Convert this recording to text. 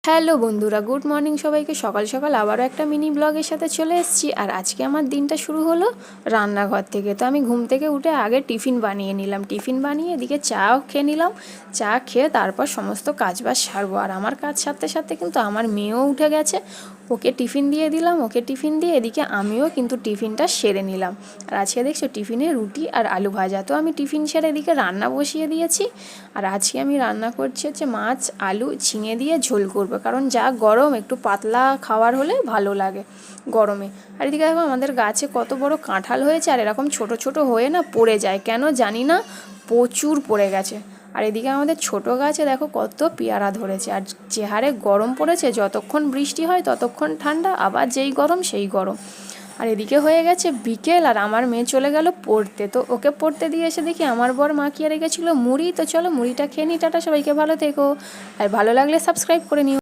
Hello বন্ধুরা, good morning সবাইকে। সকাল সকাল আবারও একটা মিনি ব্লগের সাথে চলে এসেছি। আর আজকে আমার দিনটা শুরু হলো রান্নাঘর থেকে। তো আমি ঘুম থেকে উঠে আগে টিফিন বানিয়ে নিলাম, টিফিন বানিয়ে এদিকে চাও খেয়ে নিলাম। চা খেয়ে তারপর সমস্ত কাজবাজ সারবো। আর আমার কাজ সারতে সারতে কিন্তু আমার মেয়েও উঠে গেছে, ওকে টিফিন দিয়ে দিলাম। ওকে টিফিন দিয়ে এদিকে আমিও কিন্তু টিফিনটা সেরে নিলাম। আর আজকে দেখছো টিফিনে রুটি আর আলু ভাজা। তো আমি টিফিন সেরে এদিকে রান্না বসিয়ে দিয়েছি। আর আজকে আমি রান্না করছি হচ্ছে মাছ আলু ঝিঙে দিয়ে ঝোল করবো, কারণ যা গরম একটু পাতলা খাবার হলে ভালো লাগে গরমে। আর এদিকে দেখো আমাদের গাছে কত বড় কাঁঠাল হয়েছে, আর এরকম ছোট ছোট হয়ে না পড়ে যায়, কেন জানি না, প্রচুর পড়ে গেছে। আর এদিকে আমাদের ছোট গাছে দেখো কত পেয়ারা ধরেছে। আর যে হারে গরম পড়েছে, যতক্ষণ বৃষ্টি হয় ততক্ষণ ঠান্ডা, আবার যেই গরম সেই গরম। আর এদিকে হয়ে গেছে বিকেল, আর আমার মেয়ে চলে গেল পড়তে। তো ওকে পড়তে দিয়ে এসে দেখি আমার বর মাখিয়ে রেখেছিল মুড়ি। তো চলো মুড়িটা খেয়ে নিই। টাটা, সবাইকে ভালো থেকো। আর ভালো লাগলে সাবস্ক্রাইব করে নিও।